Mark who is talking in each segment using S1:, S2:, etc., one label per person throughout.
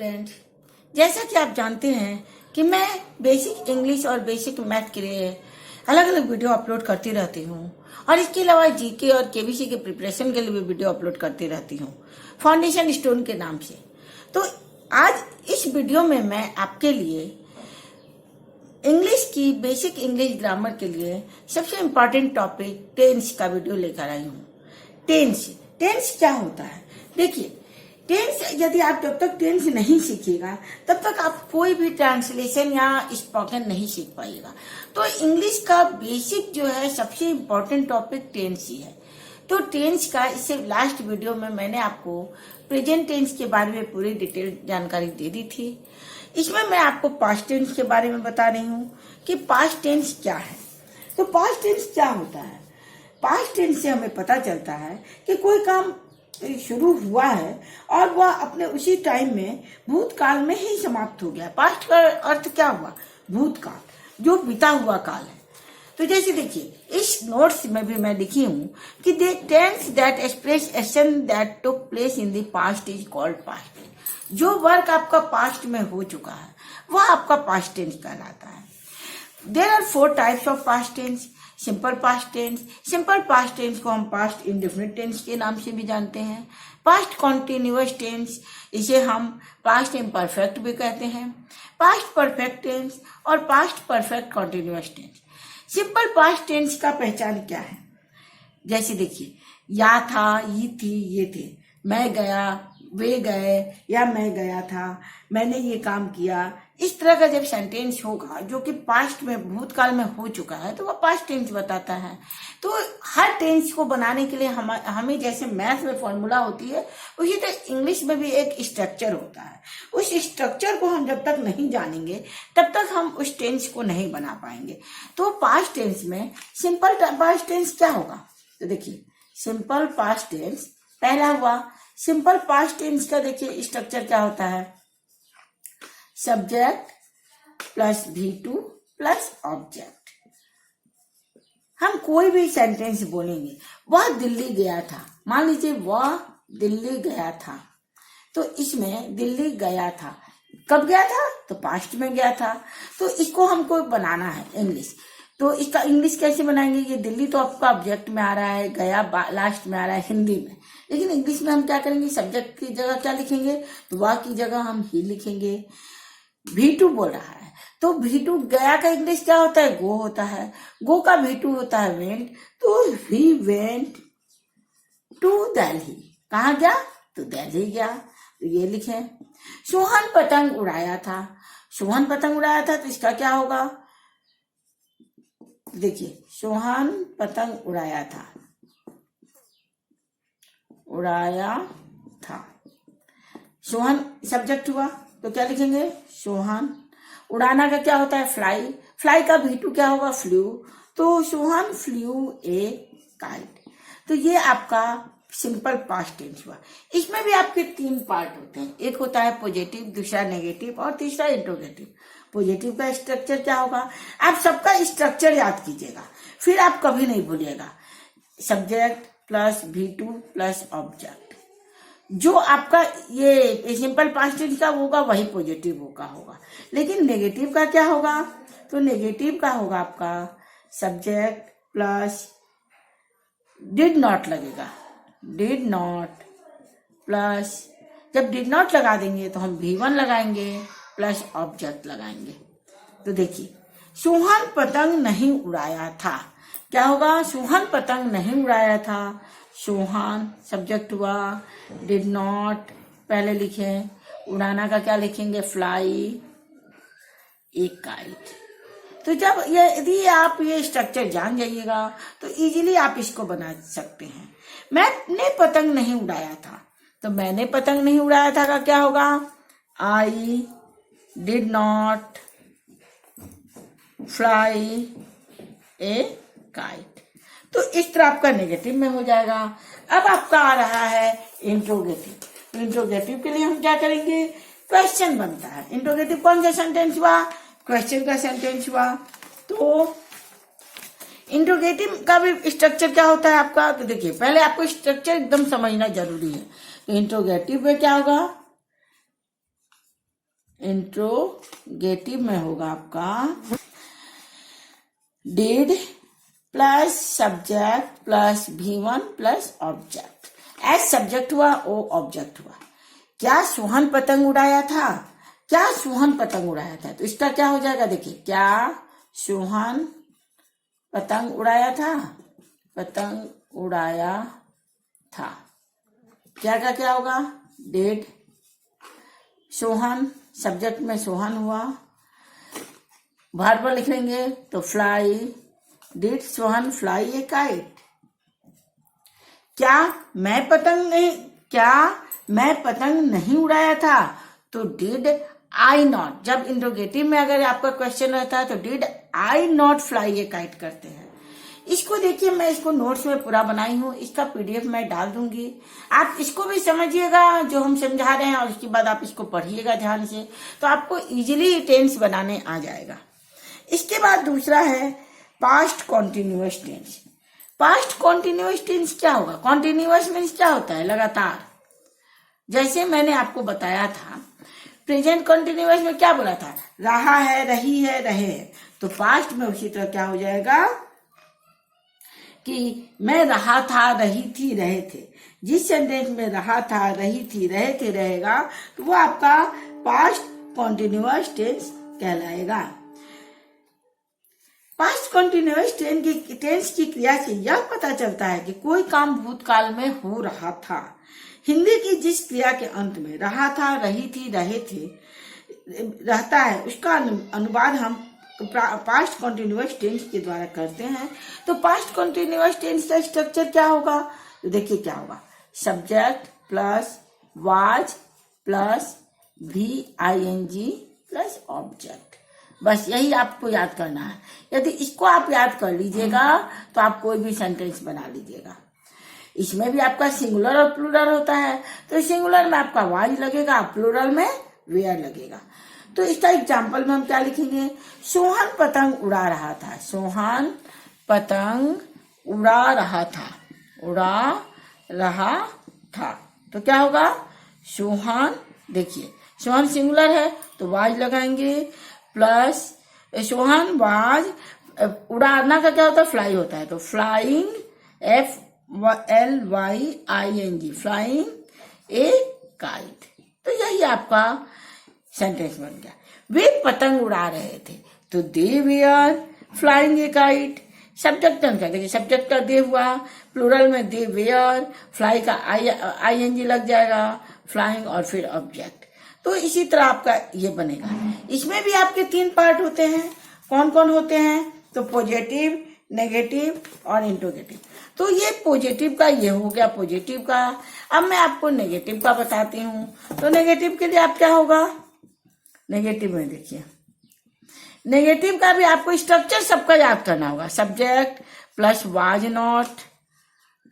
S1: Friends, जैसा कि आप जानते हैं कि मैं बेसिक इंग्लिश और बेसिक मैथ के लिए अलग अलग वीडियो अपलोड करती रहती हूँ और इसके अलावा जीके और केबीसी के प्रिपरेशन के लिए भी वीडियो अपलोड करती रहती हूँ फाउंडेशन स्टोन के नाम से। तो आज इस वीडियो में मैं आपके लिए इंग्लिश की बेसिक इंग्लिश ग्रामर के लिए सबसे इम्पोर्टेंट टॉपिक टेंस का वीडियो लेकर आई हूँ। टेंस क्या होता है? देखिए, टेंस यदि आप जब तक टेंस नहीं सीखिएगा तब तक आप कोई भी ट्रांसलेशन या स्पोकन नहीं सीख पाइएगा। तो इंग्लिश का बेसिक जो है सबसे इम्पोर्टेंट टॉपिक टेंस ही है। तो टेंस का इससे लास्ट वीडियो में मैंने आपको प्रेजेंट टेंस के बारे में पूरी डिटेल जानकारी दे दी थी। इसमें मैं आपको पास्ट टेंस के बारे में बता रही हूँ कि पास्ट टेंस क्या है। तो पास्ट टेंस क्या होता है? पास्ट टेंस से हमें पता चलता है कि कोई काम शुरू हुआ है और वह अपने उसी टाइम में भूतकाल में ही समाप्त हो गया। पास्ट का अर्थ क्या हुआ? भूतकाल, जो बीता हुआ काल है। तो जैसे देखिए, इस नोट्स में भी मैं लिखी हूँ कि the tense that express action that took place in the past is called past tense. जो वर्क आपका पास्ट में हो चुका है वह आपका पास्ट टेंस कहलाता है। There are 4 types of past tense. Simple past tense, simple past tense को हम पास्ट इंडेफिनिट टेंस के नाम से भी जानते हैं। पास्ट कॉन्टिन्यूअस टेंस, इसे हम पास्ट इम्परफेक्ट भी कहते हैं। पास्ट परफेक्ट टेंस और past perfect continuous tense. Simple past tense का पहचान क्या है? जैसे देखिए, या था, ये थी, ये थे, मैं गया, वे गए, या मैं गया था, मैंने ये काम किया। इस तरह का जब सेंटेंस होगा जो कि पास्ट में भूतकाल में हो चुका है तो वह पास्ट टेंस बताता है। तो हर टेंस को बनाने के लिए हमें जैसे मैथ में फॉर्मूला होती है उसी तरह इंग्लिश में भी एक स्ट्रक्चर होता है। उस स्ट्रक्चर को हम जब तक नहीं जानेंगे तब तक हम उस टेंस को नहीं बना पाएंगे। तो पास्ट टेंस में सिंपल पास्ट टेंस क्या होगा? तो देखिए, सिंपल पास्ट टेंस पहला हुआ। सिंपल पास्ट टेंस का देखिए स्ट्रक्चर क्या होता है? Subject plus V2 plus object. हम कोई भी सेंटेंस बोलेंगे, वह दिल्ली गया था। मान लीजिए वह दिल्ली गया था, तो इसमें दिल्ली गया था कब गया था? तो पास्ट में गया था। तो इसको हमको बनाना है इंग्लिश। तो इसका इंग्लिश कैसे बनाएंगे? ये दिल्ली तो आपका ऑब्जेक्ट में आ रहा है, गया लास्ट में आ रहा है हिंदी में, लेकिन इंग्लिश में हम क्या करेंगे? सब्जेक्ट की जगह क्या लिखेंगे? तो वह की जगह हम ही लिखेंगे। V2 बोल रहा है तो V2 गया का इंग्लिश क्या होता है? गो होता है। गो का V2 होता है वेंट। तो ही वेंट टू दिल्ली। कहाँ गया? तो दिल्ली गया। तो ये लिखे। सोहन पतंग उड़ाया था। सोहन पतंग उड़ाया था तो इसका क्या होगा? देखिए, सोहन पतंग उड़ाया था, उड़ाया था। सोहन सब्जेक्ट हुआ तो क्या लिखेंगे? सोहन। उड़ाना का क्या होता है? फ्लाई। फ्लाई का V2 क्या होगा? फ्लू। तो सोहन फ्लू ए काइट। तो ये आपका सिंपल पास्ट टेंस हुआ। इसमें भी आपके 3 पार्ट होते हैं। एक होता है पॉजिटिव, दूसरा नेगेटिव और तीसरा इंट्रोगेटिव। पॉजिटिव का स्ट्रक्चर क्या होगा? आप सबका स्ट्रक्चर याद कीजिएगा, फिर आप कभी नहीं भूलिएगा। Subject plus V2 plus object. जो आपका ये सिंपल पास्ट टेंस का होगा वही पॉजिटिव होगा। लेकिन नेगेटिव का क्या होगा? तो नेगेटिव का होगा आपका सब्जेक्ट प्लस डिड नॉट लगेगा। डिड नॉट प्लस, जब डिड नॉट लगा देंगे तो हम V1 लगाएंगे प्लस ऑब्जेक्ट लगाएंगे। तो देखिए, सोहन पतंग नहीं उड़ाया था। क्या होगा? सोहन पतंग नहीं उड़ाया था। सोहन सब्जेक्ट हुआ। डिड नॉट पहले लिखे। उड़ाना का क्या लिखेंगे? फ्लाई ए काइट। तो जब यदि आप ये स्ट्रक्चर जान जाइएगा तो इजीली आप इसको बना सकते हैं। मैंने पतंग नहीं उड़ाया था, तो मैंने पतंग नहीं उड़ाया था का क्या होगा? I did not fly A kite. तो इस तरह आपका नेगेटिव में हो जाएगा। अब आपका आ रहा है इंट्रोगेटिव। इंट्रोगेटिव के लिए हम क्या करेंगे? क्वेश्चन बनता है। इंट्रोगेटिव कौन सा सेंटेंस हुआ? क्वेश्चन का सेंटेंस हुआ। तो इंट्रोगेटिव का भी स्ट्रक्चर क्या होता है आपका? तो देखिए, पहले आपको स्ट्रक्चर एकदम समझना जरूरी है। तो इंट्रोगेटिव में क्या होगा? इंट्रोगेटिव में होगा आपका did plus subject plus V1 plus object. As subject हुआ, ओ ऑब्जेक्ट हुआ। क्या सोहन पतंग उड़ाया था? क्या सोहन पतंग उड़ाया था? तो इसका क्या हो जाएगा, देखिए, क्या सोहन पतंग उड़ाया था? पतंग उड़ाया था। क्या का क्या होगा, डिड सोहन, सब्जेक्ट में सोहन हुआ, वर्ब लिख लेंगे तो fly, did Sohan fly A kite. क्या मैं पतंग नहीं उड़ाया था? तो डिड आई नॉट। जब इंट्रोगेटिव में अगर आपका क्वेश्चन रहता है तो did I not fly A kite करते हैं। इसको देखिए, मैं इसको नोट्स में पूरा बनाई हूँ, इसका PDF मैं डाल दूंगी। आप इसको भी समझिएगा जो हम समझा रहे हैं, और उसके बाद आप इसको पढ़िएगा ध्यान से, तो आपको इजीली टेंस बनाने आ जाएगा। इसके बाद दूसरा है past continuous tense. Past continuous tense क्या होगा? कॉन्टिन्यूअस मीन्स क्या होता है, लगातार। जैसे मैंने आपको बताया था, प्रेजेंट कॉन्टिन्यूअस में क्या बोला था, रहा है, रही है, रहे हैं। तो पास्ट में उसी तरह क्या हो जाएगा कि मैं रहा था, रही थी, रहे थे। जिस सेंटेंस में रहा था, रही थी, रहे थे रहेगा तो वो आपका पास्ट कॉन्टिन्यूअस टेंस कहलाएगा। पास्ट कॉन्टिन्यूअस टेंस की क्रिया से यह पता चलता है कि कोई काम भूतकाल में हो रहा था। हिंदी की जिस क्रिया के अंत में रहा था, रही थी, रहे थे रहता है, उसका अनुवाद हम पास्ट कॉन्टिन्यूअस टेंस के द्वारा करते हैं। तो पास्ट कॉन्टिन्यूअस टेंस का स्ट्रक्चर क्या होगा, तो देखिए क्या होगा, subject plus was plus VING plus object. बस यही आपको याद करना है। यदि इसको आप याद कर लीजिएगा तो आप कोई भी सेंटेंस बना लीजिएगा। इसमें भी आपका सिंगुलर और प्लूरल होता है, तो सिंगुलर में आपका वाज लगेगा, प्लूरल में वेयर लगेगा। तो इसका एग्जाम्पल में हम क्या लिखेंगे, सोहन पतंग उड़ा रहा था। सोहन पतंग उड़ा रहा था, उड़ा रहा था। तो क्या होगा, सोहन, देखिए सोहन सिंगुलर है तो वाज लगाएंगे, प्लस सोहन वाज, उड़ाना का क्या होता है, फ्लाई होता है, तो flying FLYING, flying a kite. तो यही आपका सेंटेंस बन गया। वे पतंग उड़ा रहे थे, तो they were flying a kite. Subject क्या, देखिए सब्जेक्ट का दे हुआ, प्लूरल में दे वेयर, फ्लाई का ING लग जाएगा, फ्लाइंग और फिर ऑब्जेक्ट। तो इसी तरह आपका ये बनेगा। इसमें भी आपके 3 पार्ट होते हैं। कौन कौन होते हैं, तो पॉजिटिव, नेगेटिव और इंट्रोगेटिव। तो ये पॉजिटिव का ये हो गया पॉजिटिव का। अब मैं आपको नेगेटिव का बताती हूँ। तो नेगेटिव के लिए आप क्या होगा, नेगेटिव में देखिए, नेगेटिव का भी आपको स्ट्रक्चर सबका याद करना होगा। Subject plus was not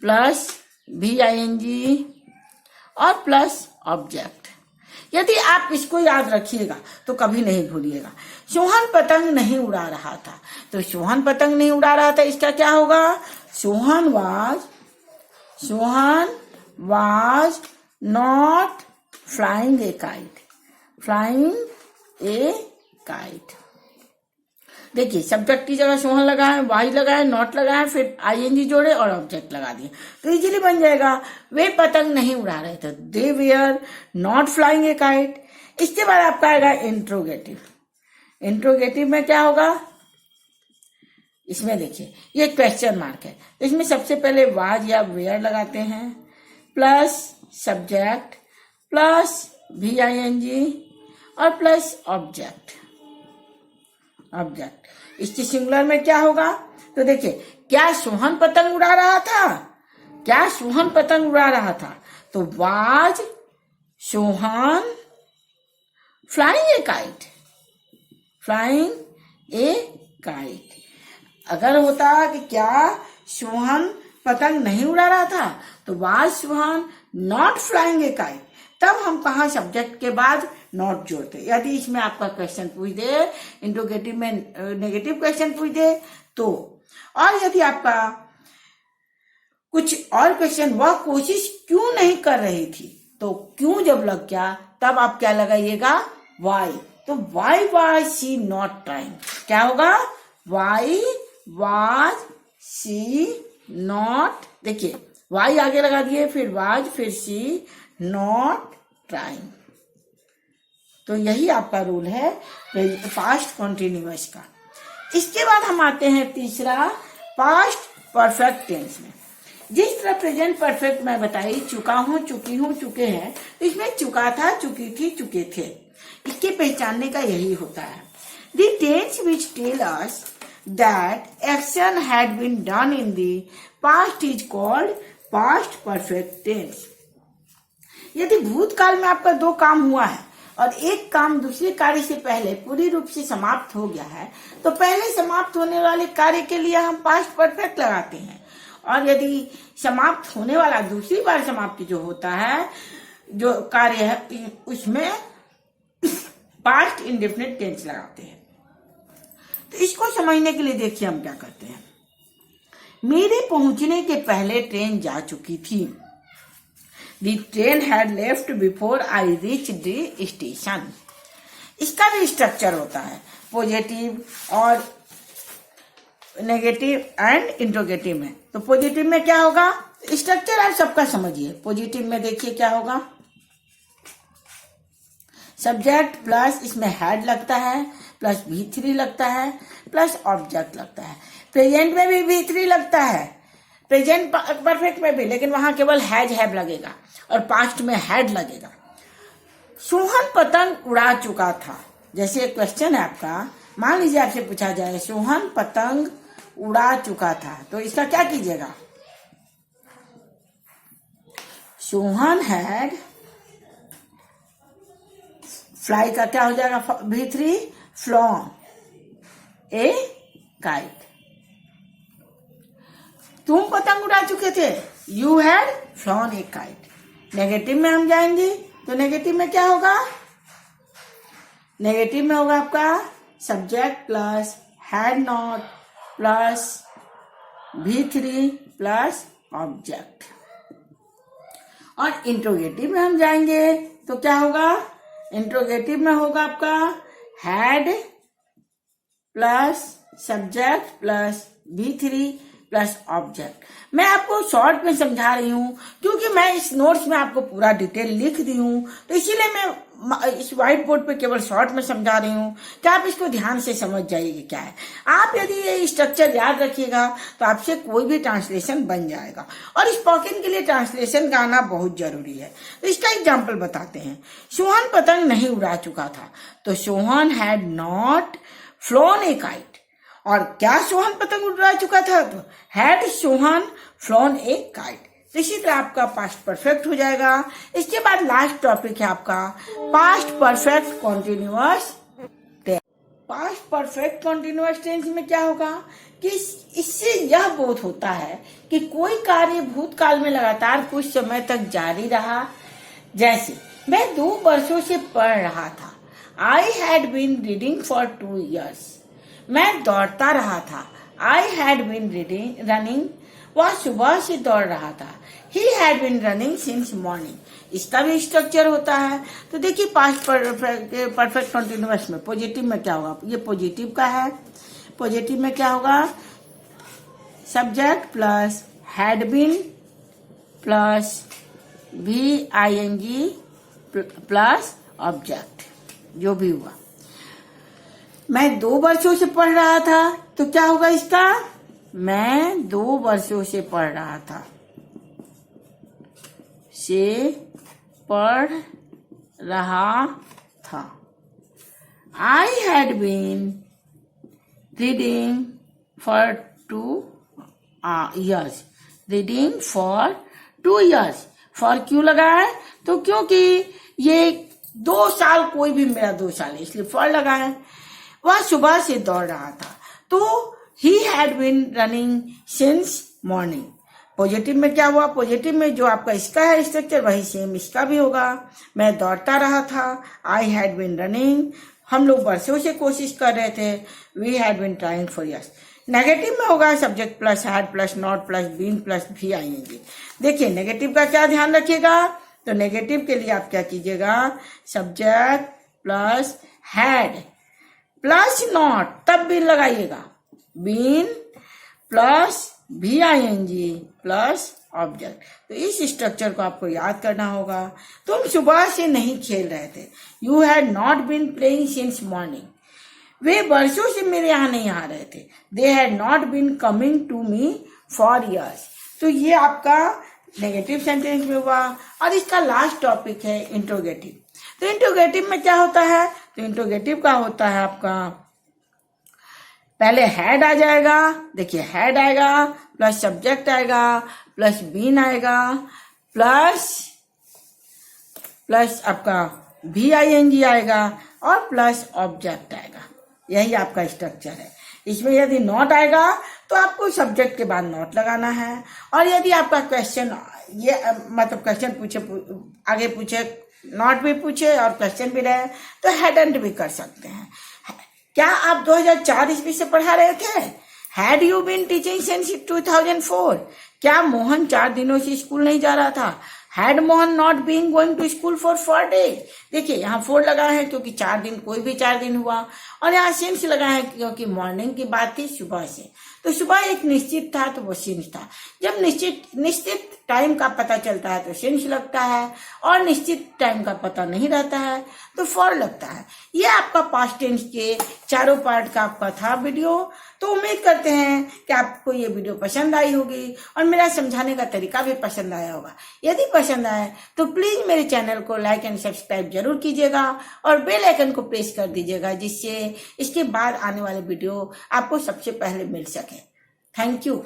S1: plus VING और प्लस ऑब्जेक्ट। यदि आप इसको याद रखिएगा तो कभी नहीं भूलिएगा। सोहन पतंग नहीं उड़ा रहा था, तो सोहन पतंग नहीं उड़ा रहा था, इसका क्या होगा, Sohan was not flying a kite, flying a kite. देखिए सब्जेक्ट की जगह सोहन लगाए, वाज लगाए, नॉट लगाए, फिर ING जोड़े और ऑब्जेक्ट लगा दिए, तो इजीली बन जाएगा। वे पतंग नहीं उड़ा रहे थे, they were not flying a kite. इसके बाद आपका आएगा इंट्रोगेटिव। इंट्रोगेटिव में क्या होगा, इसमें देखिए ये क्वेश्चन मार्क है, तो इसमें सबसे पहले वाज या वेयर लगाते हैं, प्लस सब्जेक्ट प्लस VING और प्लस ऑब्जेक्ट। इसकी सिंगुलर में क्या होगा, तो देखिए क्या सोहन पतंग उड़ा रहा था, क्या सोहन पतंग उड़ा रहा था, तो was Sohan flying a kite, flying a kite. अगर होता कि क्या सोहन पतंग नहीं उड़ा रहा था, तो was Sohan not flying a kite, तब हम कहा सब्जेक्ट के बाद नॉट जोड़ते। यदि इसमें आपका क्वेश्चन पूछ दे, इंट्रोगेटिव में नेगेटिव क्वेश्चन पूछ दे तो, और यदि आपका कुछ और क्वेश्चन, वह कोशिश क्यों नहीं कर रही थी, तो क्यों जब लग गया तब आप क्या लगाइएगा, वाई, तो why was she not trying, क्या होगा, वाई वाज शी नॉट, देखिए वाई आगे लगा दिए, फिर वाज, फिर शी, नॉट ट्राइंग। तो यही आपका रूल है पास्ट कॉन्टिन्यूअस का। इसके बाद हम आते हैं तीसरा, पास्ट परफेक्ट टेंस में। जिस तरह प्रेजेंट परफेक्ट मैं बताई, चुका हूं, चुकी हूं, चुके हैं, तो इसमें चुका था, चुकी थी, चुके थे, इसके पहचानने का यही होता है। The tense which tell us that action had been done in the past is called past perfect tense. यदि भूतकाल में आपका दो काम हुआ है और एक काम दूसरे कार्य से पहले पूरी रूप से समाप्त हो गया है, तो पहले समाप्त होने वाले कार्य के लिए हम पास्ट परफेक्ट लगाते हैं, और यदि समाप्त होने वाला दूसरी बार समाप्ति जो होता है, जो कार्य है, उसमें पास्ट इंडेफिनिट टेंस लगाते हैं। तो इसको समझने के लिए देखिए हम क्या करते हैं। मेरे पहुंचने के पहले ट्रेन जा चुकी थी। The train had left before I reached the station. इसका भी स्ट्रक्चर होता है, पॉजिटिव और नेगेटिव एंड इंट्रोगेटिव में। तो पॉजिटिव में क्या होगा, स्ट्रक्चर आप सबका समझिए। पॉजिटिव में देखिए क्या होगा, सब्जेक्ट प्लस इसमें हैड लगता है, प्लस V3 लगता है, प्लस ऑब्जेक्ट लगता है। प्रेजेंट में भी V3 लगता है, प्रेजेंट परफेक्ट में भी, लेकिन वहां केवल हैव लगेगा और पास्ट में हैड लगेगा। सोहन पतंग उड़ा चुका था। जैसे एक क्वेश्चन है आपका, मान लीजिए आपसे पूछा जाए सोहन पतंग उड़ा चुका था, तो इसका क्या कीजिएगा, सोहन हैड, फ्लाई का क्या हो जाएगा, V3, फ्लॉन ए काइट। तुम पतंग उड़ा चुके थे, you had flown A kite. Negative में हम जाएंगे, तो नेगेटिव में क्या होगा, नेगेटिव में होगा आपका subject plus had not plus V3 plus object. और इंट्रोगेटिव में हम जाएंगे तो क्या होगा, इंट्रोगेटिव में होगा आपका had plus subject plus V3 plus object. मैं आपको शॉर्ट में समझा रही हूँ क्योंकि मैं इस नोट्स में आपको पूरा डिटेल लिख दी हूँ, तो इसीलिए मैं इस व्हाइट बोर्ड पे केवल शॉर्ट में समझा रही हूँ कि आप इसको ध्यान से समझ जाइए क्या है। आप यदि ये स्ट्रक्चर याद रखिएगा तो आपसे कोई भी ट्रांसलेशन बन जाएगा, और स्पोकन के लिए ट्रांसलेशन का आना बहुत जरूरी है। तो इसका एग्जाम्पल बताते हैं। सोहन पतंग नहीं उड़ा चुका था, तो Sohan had not phloem A kite. और क्या सोहन पतंग उड़ा चुका था, तो had Sohan phloem A kite. तो इसी तरह आपका पास्ट परफेक्ट हो जाएगा। इसके बाद लास्ट टॉपिक है आपका past perfect continuous tense. Past perfect continuous tense में क्या होगा कि इससे यह बोध होता है कि कोई कार्य भूतकाल में लगातार कुछ समय तक जारी रहा। जैसे मैं 2 वर्षों से पढ़ रहा था, I had been reading for 2 years। मैं दौड़ता रहा था, आई हैड बीन रनिंग, वह सुबह से दौड़ रहा था, he had been running since morning. इसका भी स्ट्रक्चर होता है। तो देखिए पास्ट परफेक्ट कंटिन्यूअस में पॉजिटिव में क्या होगा, ये पॉजिटिव का है। पॉजिटिव में क्या होगा, subject plus had been plus VING plus object, जो भी हुआ। मैं 2 वर्षों से पढ़ रहा था, तो क्या होगा इसका, मैं 2 वर्षों से पढ़ रहा था, से पढ़ रहा था। I had been reading for 2 years। Reading for 2 years। For क्यों लगा है, तो क्योंकि ये 2 साल, कोई भी मेरा 2 साल है, इसलिए फॉर लगा है। वह सुबह से दौड़ रहा था, तो he had been running since morning. Positive में क्या हुआ, पॉजिटिव में जो आपका इसका है स्ट्रक्चर वही सेम इसका भी होगा। मैं दौड़ता रहा था, आई हैड बीन रनिंग, हम लोग वर्षों से कोशिश कर रहे थे, we had been trying for years. Negative में होगा subject plus had plus not plus been plus VING। देखिए नेगेटिव का क्या ध्यान रखिएगा, तो नेगेटिव के लिए आप क्या कीजिएगा, subject plus had plus not, तब बीन लगाइएगा, been plus VING plus object. तो इस स्ट्रक्चर को आपको याद करना होगा। तुम सुबह से नहीं खेल रहे थे, you had not been playing since morning. वे वर्षों से मेरे यहाँ नहीं आ रहे थे, they had not been coming to me for years. तो ये आपका नेगेटिव सेंटेंस में हुआ। और इसका लास्ट टॉपिक है इंट्रोगेटिव। तो इंट्रोगेटिव में क्या होता है? तो इंट्रोगेटिव का होता है आपका, पहले हैड आ जाएगा, देखिए हैड आएगा प्लस सब्जेक्ट आएगा प्लस बीन आएगा प्लस आपका VING आएगा और प्लस ऑब्जेक्ट आएगा। यही आपका स्ट्रक्चर है। इसमें यदि नॉट आएगा तो आपको सब्जेक्ट के बाद नॉट लगाना है। और यदि आपका क्वेश्चन ये मतलब क्वेश्चन पूछे, आगे पूछे, नॉट भी पूछे और क्वेश्चन भी रहे तो हैडंट भी कर सकते हैं। क्या आप 2004 ईस्वी से पढ़ा रहे थे? Had you been teaching since 2004? क्या मोहन 4 दिनों से स्कूल नहीं जा रहा था? Had Mohan not been going to school for 4 days? देखिए यहाँ 4 लगा है क्योंकि 4 दिन, कोई भी 4 दिन हुआ। और यहाँ सिंस लगा है क्योंकि मॉर्निंग की बात थी, सुबह से। तो सुबह एक निश्चित था तो वो सिंस था। जब निश्चित टाइम का पता चलता है तो सिंस लगता है, और निश्चित टाइम का पता नहीं रहता है तो फॉर लगता है। ये आपका पास्ट टेंस के चारों पार्ट का आपका था वीडियो। तो उम्मीद करते हैं कि आपको ये वीडियो पसंद आई होगी और मेरा समझाने का तरीका भी पसंद आया होगा। यदि पसंद आए तो प्लीज मेरे चैनल को लाइक एंड सब्सक्राइब जरूर कीजिएगा और बेल आइकन को प्रेस कर दीजिएगा, जिससे इसके बाद आने वाले वीडियो आपको सबसे पहले मिल सके। Thank you.